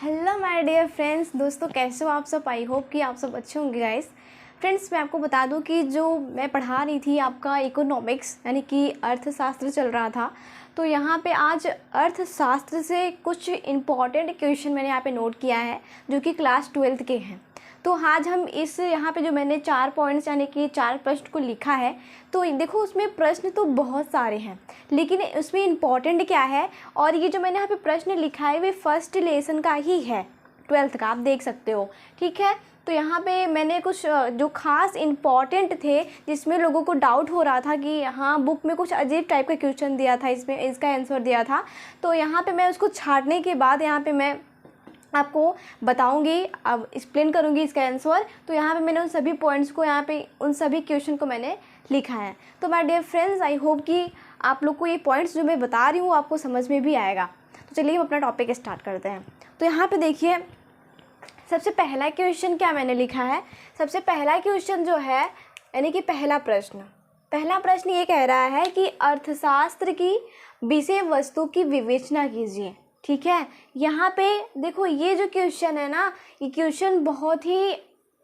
Hello my dear friends, दोस्तों कैसे हो आप सब। आई होप कि आप सब अच्छे होंगे गाइस। फ्रेंड्स, मैं आपको बता दूं कि जो मैं पढ़ा रही थी आपका इकोनॉमिक्स यानी कि अर्थशास्त्र चल रहा था, तो यहाँ पे आज अर्थशास्त्र से कुछ इम्पॉर्टेंट क्वेश्चन मैंने यहाँ पे नोट किया है जो कि क्लास 12th के हैं। तो आज हम इस यहाँ पे जो मैंने 4 पॉइंट्स यानी कि 4 प्रश्न को लिखा है, तो देखो उसमें प्रश्न तो बहुत सारे हैं लेकिन उसमें इम्पॉर्टेंट क्या है, और ये जो मैंने यहाँ पे प्रश्न लिखा है वे फर्स्ट लेसन का ही है, 12th का, आप देख सकते हो। ठीक है, तो यहाँ पे मैंने कुछ जो खास इम्पॉर्टेंट थे जिसमें लोगों को डाउट हो रहा था कि हाँ बुक में कुछ अजीब टाइप का क्वेश्चन दिया था, इसमें इसका आंसर दिया था, तो यहाँ पे मैं उसको छांटने के बाद यहाँ पे मैं आपको बताऊंगी, अब एक्सप्लेन करूंगी इसका आंसर। तो यहाँ पे मैंने उन सभी पॉइंट्स को, यहाँ पे उन सभी क्वेश्चन को मैंने लिखा है। तो my dear friends, I hope कि आप लोग को ये पॉइंट्स जो मैं बता रही हूँ आपको समझ में भी आएगा। तो चलिए हम अपना टॉपिक स्टार्ट करते हैं। तो यहाँ पे देखिए, सबसे पहला क्वेश्चन क्या मैंने लिखा है। सबसे पहला क्वेश्चन जो है यानी कि पहला प्रश्न ये कह रहा है कि अर्थशास्त्र की विषय वस्तु की विवेचना कीजिए। ठीक है, यहाँ पे देखो ये जो क्वेश्चन है ना, ये क्वेश्चन बहुत ही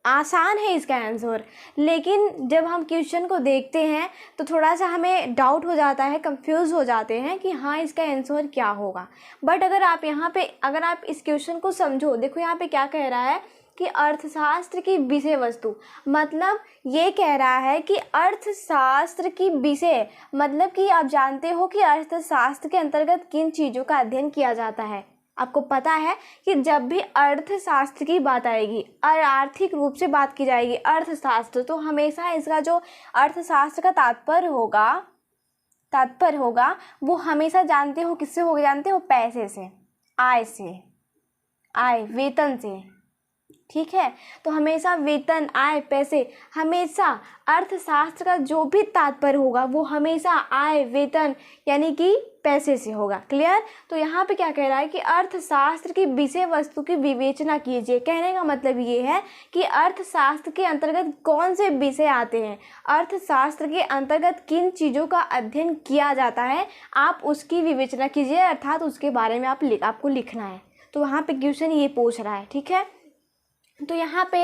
आसान है इसका आंसर, लेकिन जब हम क्वेश्चन को देखते हैं तो थोड़ा सा हमें डाउट हो जाता है, कंफ्यूज हो जाते हैं कि हाँ इसका आंसर क्या होगा। बट अगर आप यहाँ पे अगर आप इस क्वेश्चन को समझो, देखो यहाँ पे क्या कह रहा है कि अर्थशास्त्र की विषय वस्तु, मतलब ये कह रहा है कि अर्थशास्त्र की विषय, मतलब कि आप जानते हो कि अर्थशास्त्र के अंतर्गत किन चीज़ों का अध्ययन किया जाता है। आपको पता है कि जब भी अर्थशास्त्र की बात आएगी और आर्थिक रूप से बात की जाएगी अर्थशास्त्र, तो हमेशा इसका जो अर्थशास्त्र का तात्पर्य होगा वो हमेशा जानते हो किससे होगा, जानते हो, पैसे से, आय वेतन से। ठीक है, तो हमेशा वेतन, आय, पैसे, हमेशा अर्थशास्त्र का जो भी तात्पर्य होगा वो हमेशा आय, वेतन यानी कि पैसे से होगा। क्लियर। तो यहाँ पे क्या कह रहा है कि अर्थशास्त्र की विषय वस्तु की विवेचना कीजिए। कहने का मतलब ये है कि अर्थशास्त्र के अंतर्गत कौन से विषय आते हैं, अर्थशास्त्र के अंतर्गत किन चीज़ों का अध्ययन किया जाता है, आप उसकी विवेचना कीजिए, अर्थात उसके बारे में आपको लिखना है। तो वहाँ पे क्वेश्चन ये पूछ रहा है। ठीक है, तो यहाँ पे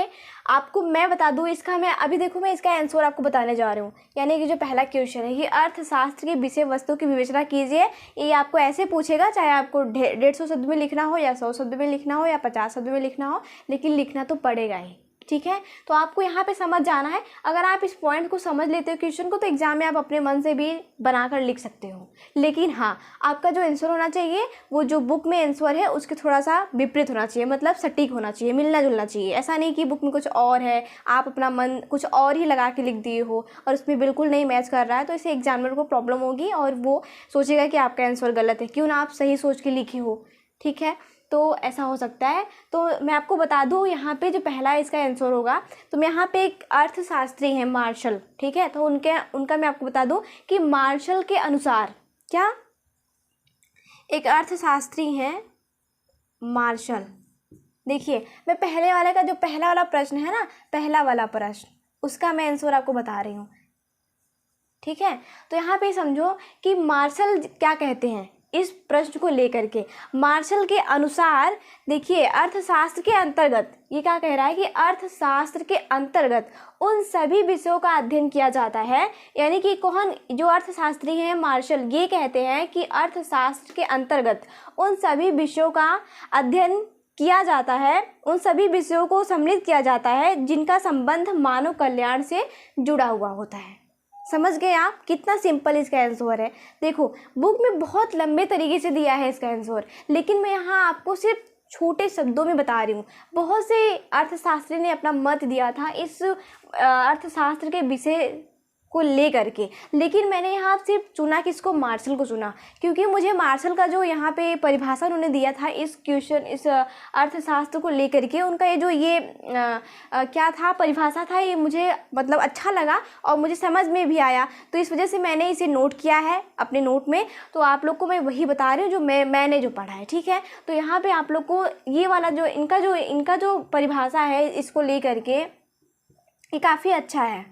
आपको मैं बता दूँ इसका, मैं अभी देखो मैं इसका आंसर आपको बताने जा रही हूँ। यानी कि जो पहला क्वेश्चन है ये अर्थशास्त्र की विषय वस्तु की विवेचना कीजिए, ये आपको ऐसे पूछेगा, चाहे आपको 150 शब्द में लिखना हो या 100 शब्द में लिखना हो या 50 शब्द में लिखना हो, लेकिन लिखना तो पड़ेगा ही। ठीक है, तो आपको यहाँ पे समझ जाना है। अगर आप इस पॉइंट को समझ लेते हो क्वेश्चन को, तो एग्जाम में आप अपने मन से भी बनाकर लिख सकते हो। लेकिन हाँ, आपका जो आंसर होना चाहिए वो जो बुक में आंसर है उसके थोड़ा सा विपरीत होना चाहिए, मतलब सटीक होना चाहिए, मिलना जुलना चाहिए। ऐसा नहीं कि बुक में कुछ और है, आप अपना मन कुछ और ही लगा के लिख दिए हो और उसमें बिल्कुल नहीं मैच कर रहा है, तो इसे एग्जामिनर को प्रॉब्लम होगी और वो सोचेगा कि आपका आंसर गलत है, क्यों ना आप सही सोच के लिखे हो। ठीक है, तो ऐसा हो सकता है। तो मैं आपको बता दूं यहाँ पे जो पहला इसका आंसर होगा, तो मैं यहाँ पे एक अर्थशास्त्री हैं मार्शल। ठीक है, तो उनका मैं आपको बता दूं कि मार्शल के अनुसार, क्या, एक अर्थशास्त्री हैं मार्शल। देखिए, मैं पहले वाले का जो पहला वाला प्रश्न है ना, पहला वाला प्रश्न, उसका मैं आंसर आपको बता रही हूँ। ठीक है, तो यहाँ पे समझो कि मार्शल क्या कहते हैं इस प्रश्न को लेकर के। मार्शल के अनुसार देखिए, अर्थशास्त्र के अंतर्गत, ये क्या कह रहा है कि अर्थशास्त्र के अंतर्गत उन सभी विषयों का अध्ययन किया जाता है। यानी कि कौन, जो अर्थशास्त्री हैं मार्शल, ये कहते हैं कि अर्थशास्त्र के अंतर्गत उन सभी विषयों का अध्ययन किया जाता है, उन सभी विषयों को सम्मिलित किया जाता है जिनका संबंध मानव कल्याण से जुड़ा हुआ होता है। समझ गए आप, कितना सिंपल इसका आंसर है। देखो बुक में बहुत लंबे तरीके से दिया है इसका आंसर, लेकिन मैं यहाँ आपको सिर्फ छोटे शब्दों में बता रही हूँ। बहुत से अर्थशास्त्री ने अपना मत दिया था इस अर्थशास्त्र के विषय को ले करके, लेकिन मैंने यहाँ सिर्फ चुना किसको, मार्शल को चुना, क्योंकि मुझे मार्शल का जो यहाँ पे परिभाषा उन्होंने दिया था इस अर्थशास्त्र को लेकर के, उनका ये जो क्या था, परिभाषा था, ये मुझे मतलब अच्छा लगा और मुझे समझ में भी आया, तो इस वजह से मैंने इसे नोट किया है अपने नोट में। तो आप लोग को मैं वही बता रही हूँ जो मैंने जो पढ़ा है। ठीक है, तो यहाँ पर आप लोग को ये वाला जो इनका जो परिभाषा है इसको ले करके, ये काफ़ी अच्छा है।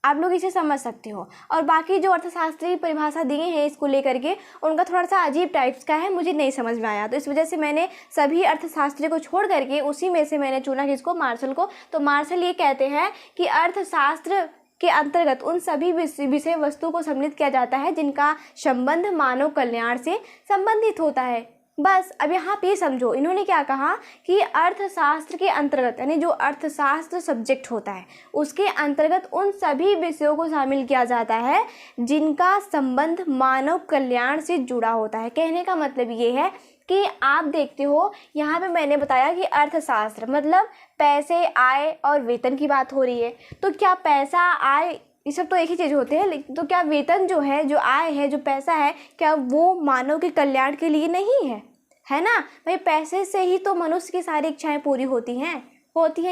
आप लोग इसे समझ सकते हो। और बाकी जो अर्थशास्त्री परिभाषा दिए हैं इसको लेकर के, उनका थोड़ा सा अजीब टाइप्स का है, मुझे नहीं समझ में आया, तो इस वजह से मैंने सभी अर्थशास्त्री को छोड़ करके उसी में से मैंने चुना किसको, मार्शल को। तो मार्शल ये कहते हैं कि अर्थशास्त्र के अंतर्गत उन सभी विषय वस्तु को सम्मिलित किया जाता है जिनका संबंध मानव कल्याण से संबंधित होता है। बस अब यहाँ पे समझो, इन्होंने क्या कहा कि अर्थशास्त्र के अंतर्गत, यानी जो अर्थशास्त्र सब्जेक्ट होता है उसके अंतर्गत उन सभी विषयों को शामिल किया जाता है जिनका संबंध मानव कल्याण से जुड़ा होता है। कहने का मतलब ये है कि आप देखते हो यहाँ पे मैंने बताया कि अर्थशास्त्र मतलब पैसे, आय और वेतन की बात हो रही है। तो क्या पैसा, आय, ये सब तो एक ही चीज़ होते हैं, लेकिन तो क्या वेतन जो है, जो आय है, जो पैसा है, क्या वो मानव के कल्याण के लिए नहीं है? है ना भाई, पैसे से ही तो मनुष्य की सारी इच्छाएं पूरी होती हैं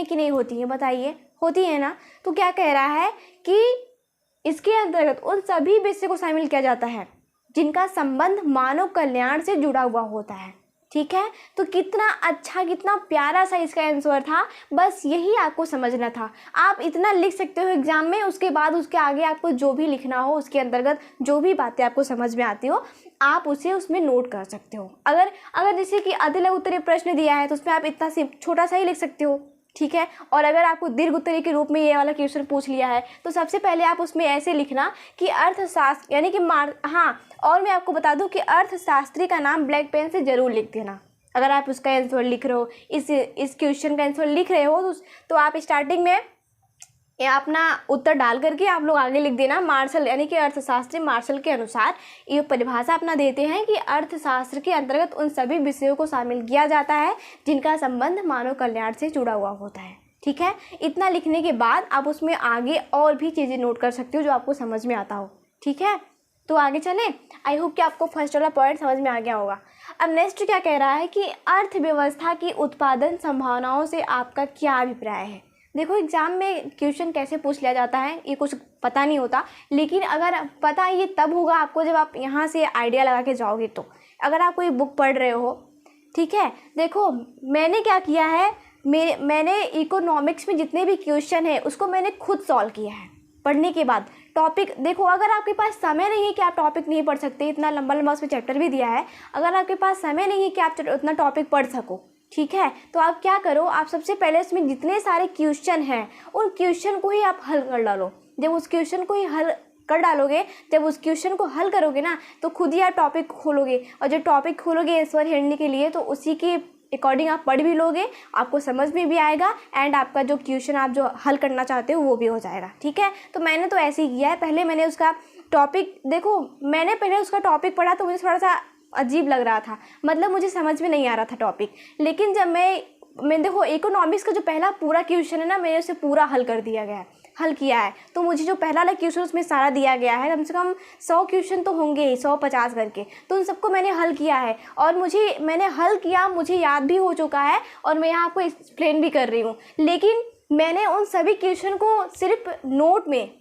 कि नहीं होती हैं, बताइए, होती है ना। तो क्या कह रहा है कि इसके अंतर्गत उन सभी विषय को शामिल किया जाता है जिनका संबंध मानव कल्याण से जुड़ा हुआ होता है। ठीक है, तो कितना अच्छा, कितना प्यारा सा इसका आंसर था। बस यही आपको समझना था। आप इतना लिख सकते हो एग्जाम में, उसके बाद उसके आगे आपको जो भी लिखना हो, उसके अंतर्गत जो भी बातें आपको समझ में आती हो आप उसे उसमें नोट कर सकते हो। अगर जैसे कि अधिलघु उत्तरीय प्रश्न दिया है तो उसमें आप इतना छोटा सा ही लिख सकते हो। ठीक है, और अगर आपको दीर्घ उत्तरीय के रूप में ये वाला क्वेश्चन पूछ लिया है तो सबसे पहले आप उसमें ऐसे लिखना कि अर्थशास्त्र, यानी कि हाँ, और मैं आपको बता दूं कि अर्थशास्त्री का नाम ब्लैक पेन से ज़रूर लिख देना। अगर आप उसका आंसर लिख रहे हो, इस क्वेश्चन का आंसर लिख रहे हो तो आप स्टार्टिंग में अपना उत्तर डाल करके आप लोग आगे लिख देना मार्शल, यानी कि अर्थशास्त्री मार्शल के अनुसार ये परिभाषा अपना देते हैं कि अर्थशास्त्र के अंतर्गत उन सभी विषयों को शामिल किया जाता है जिनका संबंध मानव कल्याण से जुड़ा हुआ होता है। ठीक है, इतना लिखने के बाद आप उसमें आगे और भी चीज़ें नोट कर सकते हो जो आपको समझ में आता हो। ठीक है, तो आगे चलें। आई होप कि आपको फर्स्ट वाला पॉइंट समझ में आ गया होगा। अब नेक्स्ट क्या कह रहा है कि अर्थव्यवस्था की उत्पादन संभावनाओं से आपका क्या अभिप्राय है। देखो एग्जाम में क्वेश्चन कैसे पूछ लिया जाता है ये कुछ पता नहीं होता, लेकिन अगर पता ये तब होगा आपको जब आप यहाँ से आइडिया लगा के जाओगे। तो अगर आप कोई बुक पढ़ रहे हो, ठीक है, देखो मैंने क्या किया है, मैंने इकोनॉमिक्स में जितने भी क्वेश्चन है उसको मैंने खुद सॉल्व किया है पढ़ने के बाद। टॉपिक देखो, अगर आपके पास समय नहीं है कि आप टॉपिक नहीं पढ़ सकते, इतना लंबा लंबा उसमें चैप्टर भी दिया है, अगर आपके पास समय नहीं है कि आप उतना टॉपिक पढ़ सको, ठीक है, तो आप क्या करो, आप सबसे पहले उसमें जितने सारे क्वेश्चन हैं उन क्वेश्चन को ही आप हल कर डालो। जब उस क्वेश्चन को ही हल कर डालोगे, जब उस क्वेश्चन को हल करोगे ना तो खुद ही आप टॉपिक खोलोगे, और जब टॉपिक खोलोगे आंसर हेडने के लिए तो उसी के अकॉर्डिंग आप पढ़ भी लोगे, आपको समझ में भी आएगा, एंड आपका जो क्वेश्चन आप जो हल करना चाहते हो वो भी हो जाएगा। ठीक है, तो मैंने तो ऐसे ही किया है। पहले मैंने उसका टॉपिक, देखो मैंने पहले उसका टॉपिक पढ़ा तो मुझे थोड़ा सा अजीब लग रहा था, मतलब मुझे समझ में नहीं आ रहा था टॉपिक, लेकिन जब मैं देखो इकोनॉमिक्स का जो पहला पूरा क्वेश्चन है ना, मैंने उसे पूरा हल किया है, तो मुझे जो पहला वाला क्वेश्चन उसमें सारा दिया गया है, कम से कम 100 क्वेश्चन तो होंगे ही, 150 करके, तो उन सबको मैंने हल किया है, और मैंने हल किया, मुझे याद भी हो चुका है, और मैं यहाँ आपको एक्सप्लेन भी कर रही हूँ। लेकिन मैंने उन सभी क्वेश्चन को सिर्फ नोट में,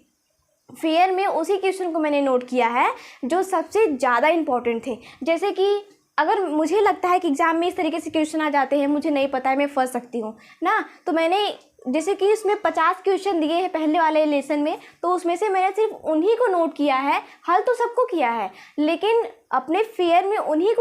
फेयर में उसी क्वेश्चन को मैंने नोट किया है जो सबसे ज़्यादा इम्पोर्टेंट थे। जैसे कि अगर मुझे लगता है कि एग्ज़ाम में इस तरीके से क्वेश्चन आ जाते हैं, मुझे नहीं पता है, मैं फंस सकती हूँ ना, तो मैंने जैसे कि इसमें 50 क्वेश्चन दिए हैं पहले वाले लेसन में, तो उसमें से मैंने सिर्फ उन्हीं को नोट किया है, हल तो सबको किया है, लेकिन अपने फेयर में उन्हीं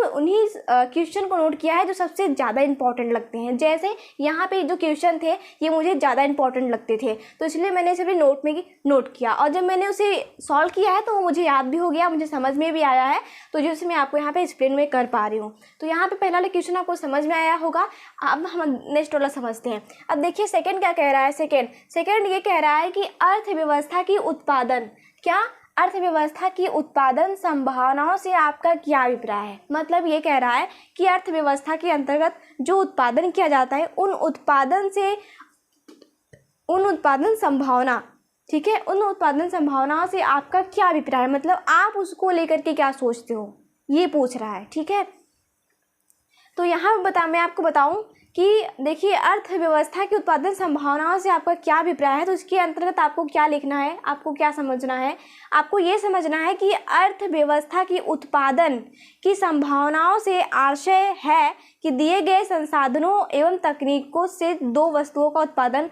क्वेश्चन को नोट किया है जो सबसे ज़्यादा इंपॉर्टेंट लगते हैं। जैसे यहाँ पे जो क्वेश्चन थे ये मुझे ज़्यादा इंपॉर्टेंट लगते थे, तो इसलिए मैंने सिर्फ नोट में नोट किया, और जब मैंने उसे सॉल्व किया है तो वो मुझे याद भी हो गया, मुझे समझ में भी आया है, तो जैसे मैं आपको यहाँ पे एक्सप्लेन में कर पा रही हूँ। तो यहाँ पे पहला वाला क्वेश्चन आपको समझ में आया होगा। अब हम नेक्स्ट वाला समझते हैं। अब देखिए सेकेंड क्या कह रहा है। सेकेंड ये कह रहा है कि अर्थव्यवस्था की उत्पादन संभावनाओं से आपका क्या अभिप्राय है। मतलब ये कह रहा है कि अर्थव्यवस्था के अंतर्गत जो उत्पादन किया जाता है उन उत्पादन संभावना, ठीक है, उन उत्पादन संभावनाओं से आपका क्या अभिप्राय है, मतलब आप उसको लेकर के क्या सोचते हो, ये पूछ रहा है। ठीक है, तो यहाँ मैं आपको बताऊँ कि देखिए अर्थव्यवस्था की उत्पादन संभावनाओं से आपका क्या अभिप्राय है, तो इसके अंतर्गत आपको क्या लिखना है, आपको क्या समझना है, आपको ये समझना है कि अर्थव्यवस्था की उत्पादन की संभावनाओं से आशय है कि दिए गए संसाधनों एवं तकनीकों से दो वस्तुओं का उत्पादन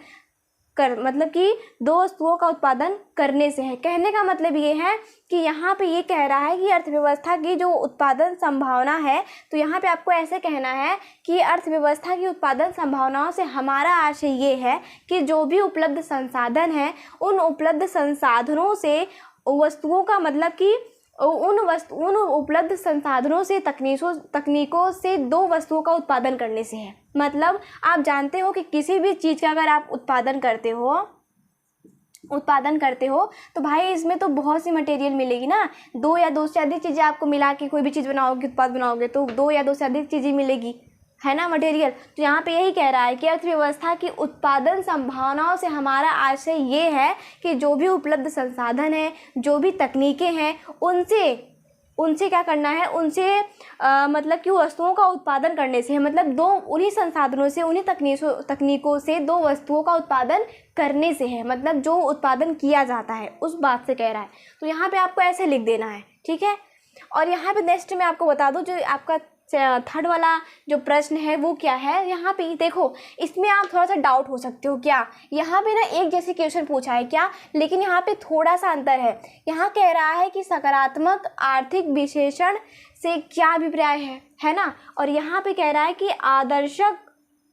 मतलब कि दो वस्तुओं का उत्पादन करने से है। कहने का मतलब ये है कि यहाँ पे ये कह रहा है कि अर्थव्यवस्था की जो उत्पादन संभावना है, तो यहाँ पे आपको ऐसे कहना है कि अर्थव्यवस्था की उत्पादन संभावनाओं से हमारा आशय ये है कि जो भी उपलब्ध संसाधन है, उन उपलब्ध संसाधनों से वस्तुओं का मतलब कि उन उपलब्ध संसाधनों से तकनीकों से दो वस्तुओं का उत्पादन करने से है। मतलब आप जानते हो कि किसी भी चीज़ का अगर आप उत्पादन करते हो तो भाई इसमें तो बहुत सी मटेरियल मिलेगी ना। दो या दो से अधिक चीज़ें आपको मिला के कोई भी चीज़ बनाओगे, उत्पाद बनाओगे, तो दो या दो से अधिक चीज़ें मिलेगी, है ना, मटेरियल। तो यहाँ पे यही कह रहा है कि अर्थव्यवस्था की उत्पादन संभावनाओं से हमारा आशय ये है कि जो भी उपलब्ध संसाधन है, जो भी तकनीकें हैं, उनसे क्या करना है, उनसे मतलब कि वस्तुओं का उत्पादन करने से है। मतलब दो उन्हीं संसाधनों से, उन्हीं तकनीकों से दो वस्तुओं का उत्पादन करने से है। मतलब जो उत्पादन किया जाता है उस बात से कह रहा है। तो यहाँ पे आपको ऐसे लिख देना है, ठीक है। और यहाँ पे नेक्स्ट मैं आपको बता दूँ, जो आपका थर्ड वाला जो प्रश्न है वो क्या है। यहाँ पे देखो, इसमें आप थोड़ा सा डाउट हो सकते हो, क्या यहाँ पे ना एक जैसे क्वेश्चन पूछा है क्या, लेकिन यहाँ पे थोड़ा सा अंतर है। यहाँ कह रहा है कि सकारात्मक आर्थिक विश्लेषण से क्या अभिप्राय है ना, और यहाँ पे कह रहा है कि आदर्शक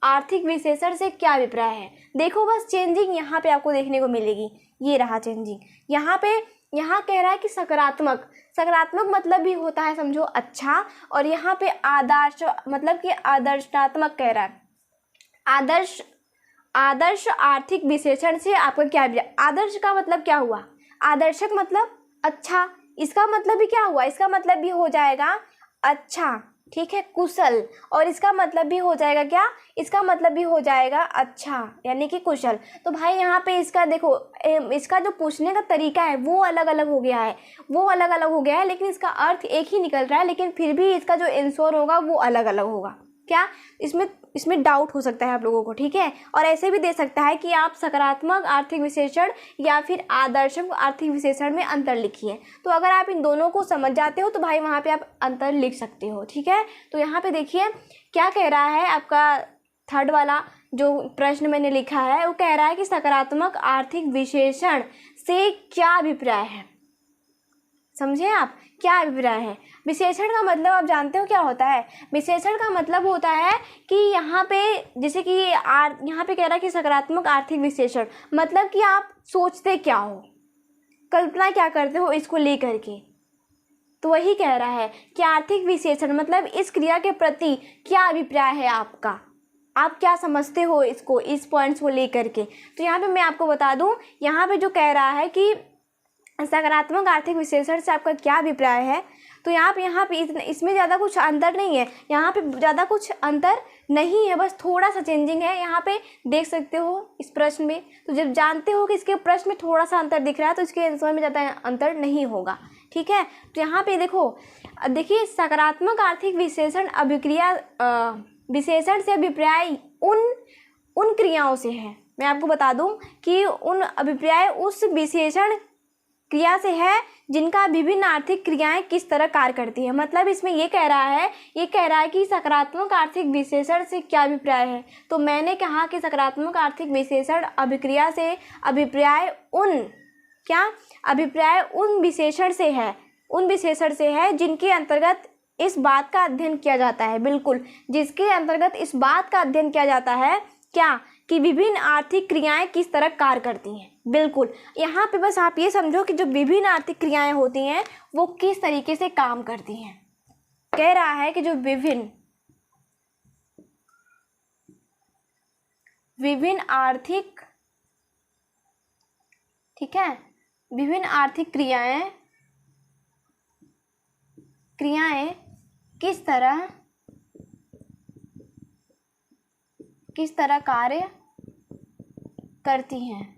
आर्थिक विश्लेषण से क्या अभिप्राय है। देखो बस चेंजिंग यहाँ पे आपको देखने को मिलेगी, ये रहा चेंजिंग। यहाँ कह रहा है कि सकारात्मक मतलब भी होता है समझो अच्छा, और यहाँ पे आदर्श मतलब कि आदर्शात्मक कह रहा है। आदर्श आर्थिक विश्लेषण से आपका क्या है। आदर्श का मतलब क्या हुआ, आदर्शक मतलब अच्छा, इसका मतलब भी क्या हुआ, इसका मतलब भी हो जाएगा अच्छा, ठीक है, कुशल। और इसका मतलब भी हो जाएगा क्या, इसका मतलब भी हो जाएगा अच्छा, यानी कि कुशल। तो भाई यहाँ पे इसका देखो, इसका जो पूछने का तरीका है वो अलग अलग हो गया है, लेकिन इसका अर्थ एक ही निकल रहा है, लेकिन फिर भी इसका जो आंसर होगा वो अलग अलग होगा। क्या इसमें डाउट हो सकता है आप लोगों को, ठीक है। और ऐसे भी दे सकता है कि आप सकारात्मक आर्थिक विश्लेषण या फिर आदर्शक आर्थिक विश्लेषण में अंतर लिखिए। तो अगर आप इन दोनों को समझ जाते हो तो भाई वहाँ पे आप अंतर लिख सकते हो, ठीक है। तो यहाँ पे देखिए क्या कह रहा है, आपका थर्ड वाला जो प्रश्न मैंने लिखा है वो कह रहा है कि सकारात्मक आर्थिक विश्लेषण से क्या अभिप्राय है। समझे आप, क्या अभिप्राय है। विश्लेषण का मतलब आप जानते हो क्या होता है। विश्लेषण का मतलब होता है कि यहाँ पे जैसे कि यहाँ पे कह रहा है कि सकारात्मक आर्थिक विश्लेषण मतलब कि आप सोचते क्या हो, कल्पना क्या करते हो इसको लेकर के। तो वही कह रहा है कि आर्थिक विश्लेषण मतलब इस क्रिया के प्रति क्या अभिप्राय है आपका, आप क्या समझते हो इसको, इस पॉइंट्स को लेकर के। तो यहाँ पे मैं आपको बता दूँ, यहाँ पे जो कह रहा है कि सकारात्मक आर्थिक विश्लेषण से आपका क्या अभिप्राय है, तो यहाँ पे इसमें ज़्यादा कुछ अंतर नहीं है, यहाँ पे ज़्यादा कुछ अंतर नहीं है, बस थोड़ा सा चेंजिंग है। यहाँ पे देख सकते हो इस प्रश्न में, तो जब जानते हो कि इसके प्रश्न में थोड़ा सा अंतर दिख रहा है तो इसके आंसर में ज़्यादा अंतर नहीं होगा, ठीक है। तो यहाँ पे देखिए सकारात्मक आर्थिक विश्लेषण विश्लेषण से अभिप्राय उन क्रियाओं से है। मैं आपको बता दूं कि उन अभिप्राय उस विश्लेषण क्रिया से है जिनका विभिन्न आर्थिक क्रियाएं किस तरह कार्य करती है। मतलब इसमें ये कह रहा है कि सकारात्मक आर्थिक विश्लेषण से क्या अभिप्राय है। तो मैंने कहा कि सकारात्मक आर्थिक विश्लेषण अभिक्रिया से अभिप्राय उन विशेषण से है जिनके अंतर्गत इस बात का अध्ययन किया जाता है। बिल्कुल, जिसके अंतर्गत इस बात का अध्ययन किया जाता है क्या, कि विभिन्न आर्थिक क्रियाएं किस तरह कार्य करती हैं। बिल्कुल, यहाँ पे बस आप ये समझो कि जो विभिन्न आर्थिक क्रियाएं होती हैं वो किस तरीके से काम करती हैं। कह रहा है कि जो विभिन्न आर्थिक, ठीक है, विभिन्न आर्थिक क्रियाएं किस तरह कार्य करती हैं,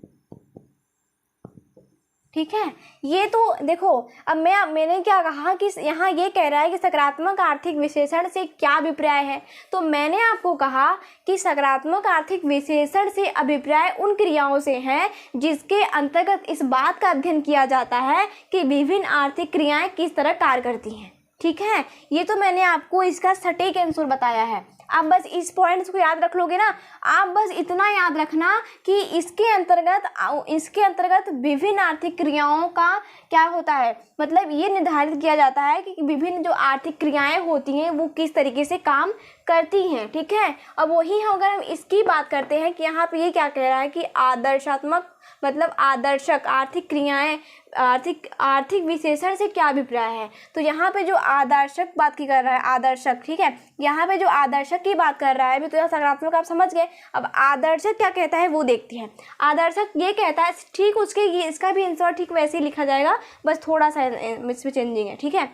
ठीक है। ये तो देखो, अब मैंने क्या कहा कि यहाँ ये कह रहा है कि सकारात्मक आर्थिक विश्लेषण से क्या अभिप्राय है। तो मैंने आपको कहा कि सकारात्मक आर्थिक विश्लेषण से अभिप्राय उन क्रियाओं से है जिसके अंतर्गत इस बात का अध्ययन किया जाता है कि विभिन्न आर्थिक क्रियाएं किस तरह कार्य करती हैं। ठीक है, ये तो मैंने आपको इसका सटीक आंसर बताया है। आप बस इस पॉइंट्स को याद रख लोगे ना, आप बस इतना याद रखना कि इसके अंतर्गत विभिन्न आर्थिक क्रियाओं का क्या होता है, मतलब ये निर्धारित किया जाता है कि विभिन्न जो आर्थिक क्रियाएं होती हैं वो किस तरीके से काम करती हैं। ठीक है, अब वही अगर हम इसकी बात करते हैं कि यहाँ पे ये क्या कह रहा है कि आदर्शात्मक मतलब आदर्शक आर्थिक क्रियाएं आर्थिक विशेषण से क्या अभिप्राय है। तो यहाँ पे जो आदर्शक बात की कर रहा है, आदर्शक, ठीक है, यहाँ पे जो आदर्शक की बात कर रहा है अभी तो यह सकारात्मक आप समझ गए। अब आदर्शक क्या कहता है वो देखते हैं। आदर्शक ये कहता है ठीक उसके ये इसका भी आंसर ठीक वैसे ही लिखा जाएगा, बस थोड़ा सा इसमें चेंजिंग है। ठीक है,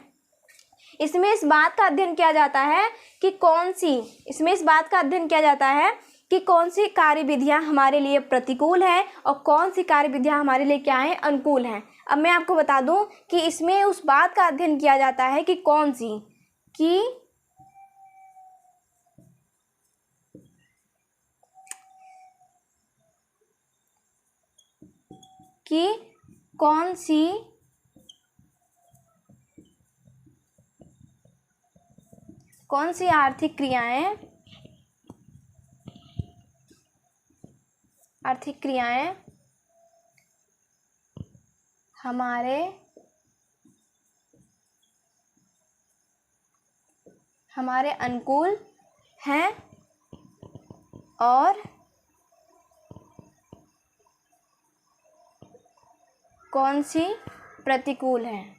इसमें इस बात का अध्ययन किया जाता है कि कौन सी कार्य विधियाँ हमारे लिए प्रतिकूल है और कौन सी कार्य विधियाँ हमारे लिए क्या है, अनुकूल हैं। अब मैं आपको बता दूं कि इसमें उस बात का अध्ययन किया जाता है कि कौन सी कौन सी आर्थिक क्रियाएं हमारे अनुकूल हैं और कौन सी प्रतिकूल हैं।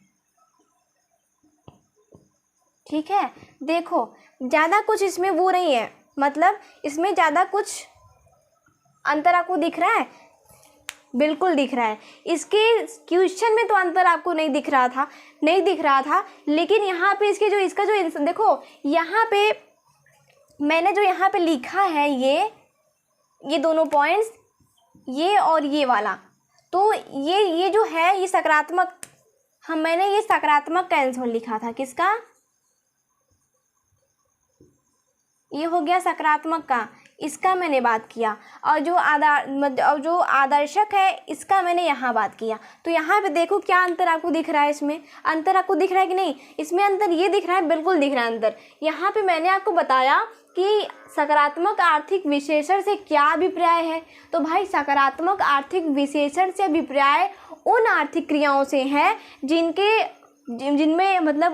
ठीक है, देखो ज़्यादा कुछ इसमें वो नहीं है, मतलब इसमें ज़्यादा कुछ अंतर आपको दिख रहा है, बिल्कुल दिख रहा है। इसके क्वेश्चन में तो अंतर आपको नहीं दिख रहा था, लेकिन यहाँ पे इसका जो देखो यहाँ पे मैंने जो यहाँ पे लिखा है ये दोनों पॉइंट्स, ये और ये वाला, तो ये जो है ये सकारात्मक, मैंने ये सकारात्मक का आंसर लिखा था। किसका? ये हो गया सकारात्मक का, इसका मैंने बात किया, और जो आदर्शक है इसका मैंने यहाँ बात किया। तो यहाँ पे देखो क्या अंतर आपको दिख रहा है, इसमें अंतर आपको दिख रहा है कि नहीं? इसमें अंतर ये दिख रहा है, बिल्कुल दिख रहा है अंतर। यहाँ पे मैंने आपको बताया कि सकारात्मक आर्थिक विशेषण से क्या अभिप्राय है। तो भाई सकारात्मक आर्थिक विशेषण से अभिप्राय उन आर्थिक क्रियाओं से है जिनमें मतलब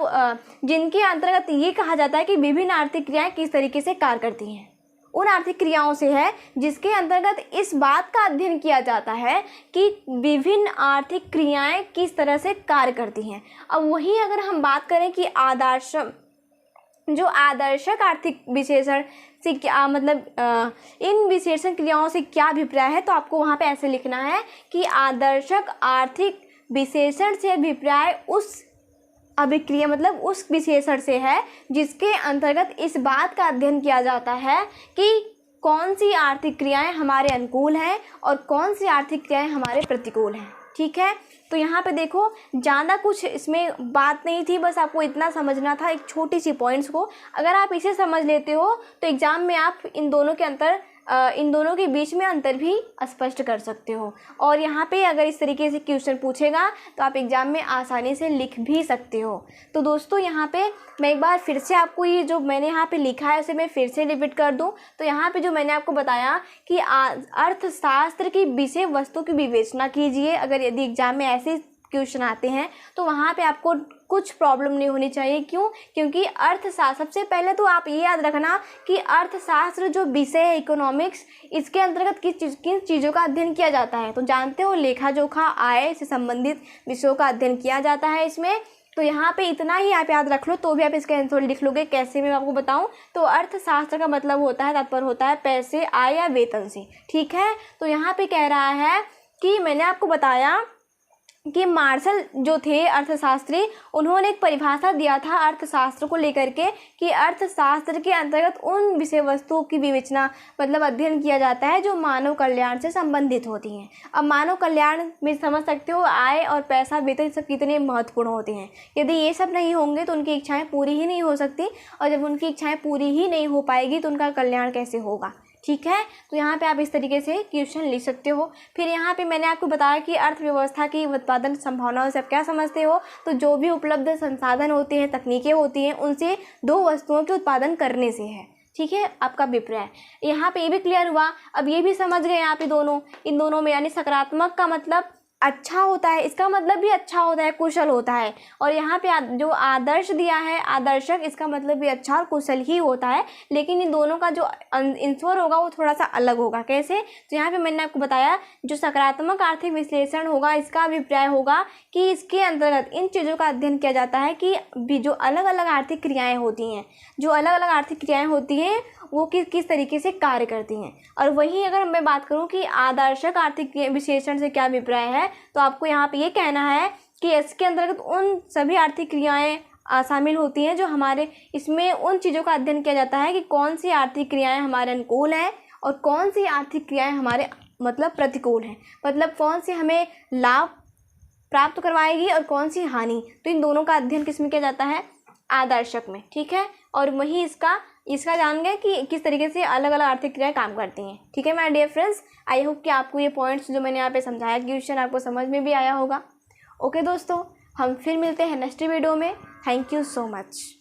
जिनके अंतर्गत ये कहा जाता है कि विभिन्न आर्थिक क्रियाएं किस तरीके से कार्य करती हैं। उन आर्थिक क्रियाओं से है जिसके अंतर्गत इस बात का अध्ययन किया जाता है कि विभिन्न आर्थिक क्रियाएं किस तरह से कार्य करती हैं। अब वही अगर हम बात करें कि आदर्शक आर्थिक विशेषण से क्या मतलब इन विशेषण क्रियाओं से क्या अभिप्राय है, तो आपको वहाँ पे ऐसे लिखना है कि आदर्शक आर्थिक विशेषण से अभिप्राय उस अभिक्रिया मतलब उस विशेषण से है जिसके अंतर्गत इस बात का अध्ययन किया जाता है कि कौन सी आर्थिक क्रियाएं हमारे अनुकूल हैं और कौन सी आर्थिक क्रियाएं हमारे प्रतिकूल हैं। ठीक है, तो यहाँ पे देखो ज़्यादा कुछ इसमें बात नहीं थी, बस आपको इतना समझना था एक छोटी सी पॉइंट्स को। अगर आप इसे समझ लेते हो तो एग्ज़ाम में आप इन दोनों के बीच में अंतर भी स्पष्ट कर सकते हो। और यहाँ पे अगर इस तरीके से क्वेश्चन पूछेगा तो आप एग्ज़ाम में आसानी से लिख भी सकते हो। तो दोस्तों यहाँ पे मैं एक बार फिर से आपको ये जो मैंने यहाँ पे लिखा है उसे मैं फिर से रिपीट कर दूँ। तो यहाँ पे जो मैंने आपको बताया कि अर्थशास्त्र की विषय वस्तु की विवेचना कीजिए। अगर यदि एग्ज़ाम में ऐसे क्वेश्चन आते हैं तो वहाँ पे आपको कुछ प्रॉब्लम नहीं होनी चाहिए। क्यों? क्योंकि अर्थशास्त्र, सबसे पहले तो आप ये याद रखना कि अर्थशास्त्र जो विषय है इकोनॉमिक्स, इसके अंतर्गत किन चीज़ों का अध्ययन किया जाता है। तो जानते हो लेखा जोखा, आय से संबंधित विषयों का अध्ययन किया जाता है इसमें। तो यहाँ पे इतना ही आप याद रख लो, तो भी आप इसका आंसर लिख लोगे। कैसे मैं आपको बताऊं, तो अर्थशास्त्र का मतलब होता है, तात्पर्य होता है पैसे, आय या वेतन से। ठीक है, तो यहाँ पे कह रहा है कि मैंने आपको बताया कि मार्शल जो थे अर्थशास्त्री, उन्होंने एक परिभाषा दिया था अर्थशास्त्र को लेकर के कि अर्थशास्त्र के अंतर्गत उन विषय वस्तुओं की विवेचना मतलब अध्ययन किया जाता है जो मानव कल्याण से संबंधित होती हैं। अब मानव कल्याण में समझ सकते हो आय और पैसा, वेतन सब कितने महत्वपूर्ण होते हैं। यदि ये सब नहीं होंगे तो उनकी इच्छाएँ पूरी ही नहीं हो सकती, और जब उनकी इच्छाएँ पूरी ही नहीं हो पाएगी तो उनका कल्याण कैसे होगा। ठीक है, तो यहाँ पे आप इस तरीके से क्वेश्चन लिख सकते हो। फिर यहाँ पे मैंने आपको बताया कि अर्थव्यवस्था की उत्पादन संभावनाओं से आप क्या समझते हो, तो जो भी उपलब्ध संसाधन होते हैं, तकनीकें होती हैं, उनसे दो वस्तुओं के उत्पादन करने से है। ठीक है, आपका अभिप्राय यहाँ पे ये भी क्लियर हुआ। अब ये भी समझ गए आप इन दोनों में, यानी सकारात्मक का मतलब अच्छा होता है, इसका मतलब भी अच्छा होता है, कुशल होता है। और यहाँ पे जो आदर्श दिया है, आदर्शक, इसका मतलब भी अच्छा और कुशल ही होता है, लेकिन इन दोनों का जो आंसर होगा वो थोड़ा सा अलग होगा। कैसे, तो यहाँ पे मैंने आपको बताया जो सकारात्मक आर्थिक विश्लेषण होगा, इसका अभिप्राय होगा कि इसके अंतर्गत इन चीज़ों का अध्ययन किया जाता है कि भी जो अलग अलग आर्थिक क्रियाएँ होती हैं, जो अलग अलग आर्थिक क्रियाएँ होती हैं वो किस तरीके से कार्य करती हैं। और वहीं अगर मैं बात करूं कि आदर्शक आर्थिक विश्लेषण से क्या अभिप्राय है, तो आपको यहाँ पे ये कहना है कि इसके अंतर्गत उन सभी आर्थिक क्रियाएं शामिल होती हैं जो हमारे, इसमें उन चीज़ों का अध्ययन किया जाता है कि कौन सी आर्थिक क्रियाएं हमारे अनुकूल हैं और कौन सी आर्थिक क्रियाएं हमारे मतलब प्रतिकूल हैं, मतलब कौन सी हमें लाभ प्राप्त करवाएगी और कौन सी हानि। तो इन दोनों का अध्ययन किस में किया जाता है, आदर्शक में। ठीक है, और वही इसका जान गए कि किस तरीके से अलग अलग आर्थिक क्रियाएं काम करती हैं। ठीक है my dear friends, I hope कि आपको ये पॉइंट्स जो मैंने यहाँ पे समझाया क्वेश्चन आपको समझ में भी आया होगा। ओके दोस्तों, हम फिर मिलते हैं नेक्स्ट वीडियो में। Thank you so much.